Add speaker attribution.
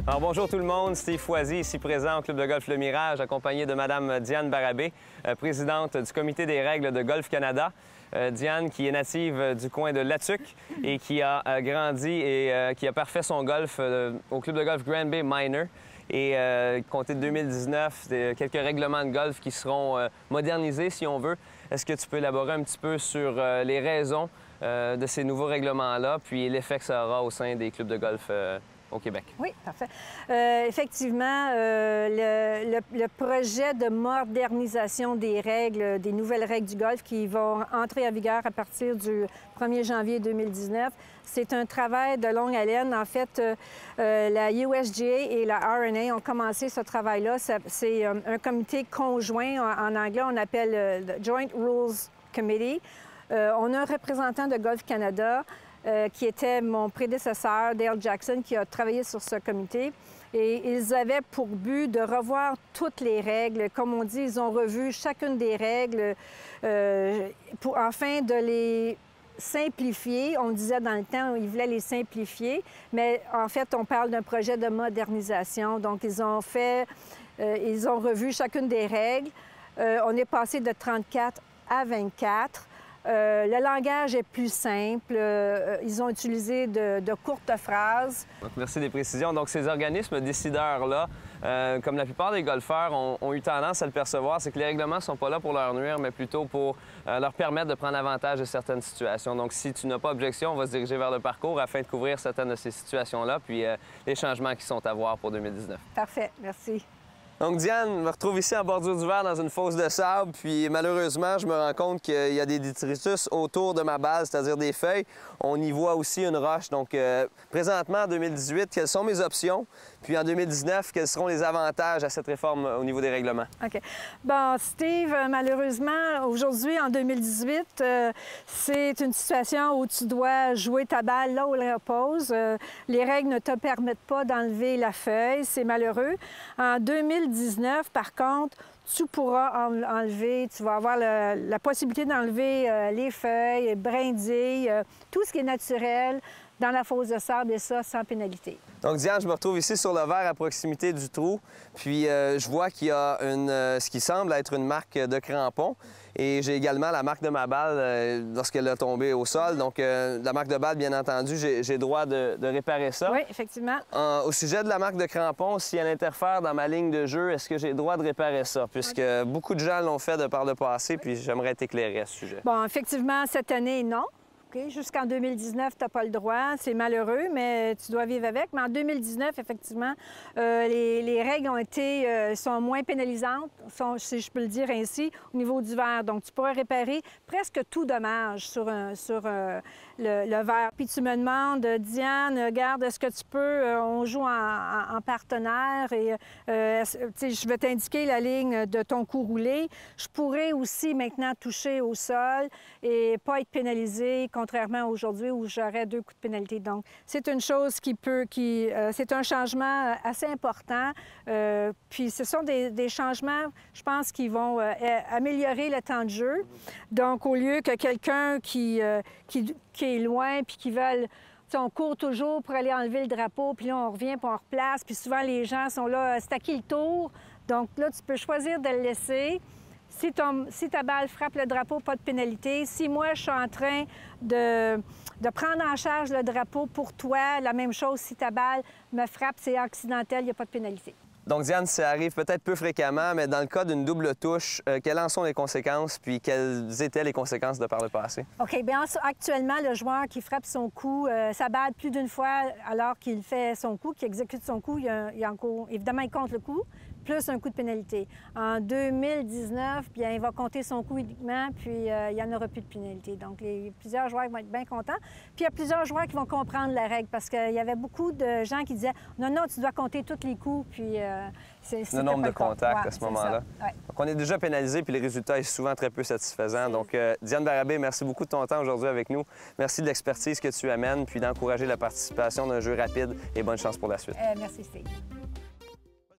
Speaker 1: Alors bonjour tout le monde, Steve Foisy, ici présent au Club de golf Le Mirage, accompagné de Mme Diane Barabé, présidente du Comité des règles de Golf Canada. Diane, qui est native du coin de Latuc et qui a grandi et qui a parfait son golf au Club de golf Grand Bay Minor. Et compté de 2019, quelques règlements de golf qui seront modernisés, si on veut. Est-ce que tu peux élaborer un petit peu sur les raisons de ces nouveaux règlements-là, puis l'effet que ça aura au sein des clubs de golf au Québec?
Speaker 2: Oui, parfait. Effectivement, le projet de modernisation des règles, des nouvelles règles du golf qui vont entrer en vigueur à partir du 1er janvier 2019, c'est un travail de longue haleine. En fait, la USGA et la R&A ont commencé ce travail-là. C'est un comité conjoint. En anglais, on appelle le Joint Rules Committee. On a un représentant de Golf Canada qui était mon prédécesseur, Dale Jackson, qui a travaillé sur ce comité. Et ils avaient pour but de revoir toutes les règles. Comme on dit, ils ont revu chacune des règles afin de les simplifier. On disait dans le temps, ils voulaient les simplifier, mais en fait, on parle d'un projet de modernisation. Donc, ils ont revu chacune des règles. On est passé de 34 à 24. Le langage est plus simple. Ils ont utilisé de courtes phrases.
Speaker 1: Donc, merci des précisions. Donc, ces organismes décideurs-là, comme la plupart des golfeurs ont eu tendance à le percevoir, c'est que les règlements ne sont pas là pour leur nuire, mais plutôt pour leur permettre de prendre avantage de certaines situations. Donc, si tu n'as pas objection, on va se diriger vers le parcours afin de couvrir certaines de ces situations-là, puis les changements qui sont à voir pour 2019.
Speaker 2: Parfait, merci.
Speaker 1: Donc, Diane, je me retrouve ici en bordure du verre dans une fosse de sable, puis malheureusement, je me rends compte qu'il y a des détritus autour de ma balle, c'est-à-dire des feuilles. On y voit aussi une roche. Donc, présentement, en 2018, quelles sont mes options? Puis en 2019, quels seront les avantages à cette réforme au niveau des règlements?
Speaker 2: OK. Bon, Steve, malheureusement, aujourd'hui, en 2018, c'est une situation où tu dois jouer ta balle là où elle repose. Les règles ne te permettent pas d'enlever la feuille. C'est malheureux. En 2019, par contre, tu pourras enlever, tu vas avoir la possibilité d'enlever les feuilles, brindilles, tout ce qui est naturel dans la fosse de sable, et ça sans pénalité.
Speaker 1: Donc, Diane, je me retrouve ici sur le verre à proximité du trou. Puis, je vois qu'il y a ce qui semble être une marque de crampon. Et j'ai également la marque de ma balle lorsqu'elle a tombé au sol. Donc, la marque de balle, bien entendu, j'ai droit de réparer ça.
Speaker 2: Oui, effectivement.
Speaker 1: Au sujet de la marque de crampon, si elle interfère dans ma ligne de jeu, est-ce que j'ai droit de réparer ça? Puisque beaucoup de gens l'ont fait de par le passé, puis j'aimerais être éclairé à ce sujet.
Speaker 2: Bon, effectivement, cette année, non. Jusqu'en 2019, tu n'as pas le droit. C'est malheureux, mais tu dois vivre avec. Mais en 2019, effectivement, les règles sont moins pénalisantes, si je peux le dire ainsi, au niveau du verre. Donc, tu pourras réparer presque tout dommage sur le verre. Puis tu me demandes, Diane, regarde, est-ce que tu peux, on joue en partenaire et je vais t'indiquer la ligne de ton coup roulé. Je pourrais aussi maintenant toucher au sol et pas être pénalisé, contrairement à aujourd'hui où j'aurais 2 coups de pénalité. Donc, c'est une chose c'est un changement assez important. Puis, ce sont des changements, je pense, qui vont améliorer le temps de jeu. Donc, au lieu que quelqu'un qui est loin puis qui veulent... on court toujours pour aller enlever le drapeau, puis là, on revient, puis on replace. Puis souvent, les gens sont là, c'est à qui le tour? Donc là, tu peux choisir de le laisser. Si ta balle frappe le drapeau, pas de pénalité. Si moi, je suis en train de prendre en charge le drapeau pour toi, la même chose, si ta balle me frappe, c'est accidentel, il n'y a pas de pénalité.
Speaker 1: Donc, Diane, ça arrive peut-être peu fréquemment, mais dans le cas d'une double touche, quelles en sont les conséquences, puis quelles étaient les conséquences de par le passé?
Speaker 2: OK. Bien, actuellement, le joueur qui frappe son coup, sa balle plus d'une fois alors qu'il fait son coup, qu'il exécute son coup, évidemment, il compte le coup, plus un coup de pénalité. En 2019, bien, il va compter son coup uniquement, puis il n'y en aura plus de pénalité. Donc, plusieurs joueurs vont être bien contents. Puis, il y a plusieurs joueurs qui vont comprendre la règle parce qu'il y avait beaucoup de gens qui disaient « Non, non, tu dois compter tous les coups. » Puis,
Speaker 1: le nombre de contacts à ce moment-là. Ouais. Donc, on est déjà pénalisé, puis le résultat est souvent très peu satisfaisant. Donc, Diane Barabé, merci beaucoup de ton temps aujourd'hui avec nous. Merci de l'expertise que tu amènes, puis d'encourager la participation d'un jeu rapide et bonne chance pour la suite.
Speaker 2: Merci, Steve.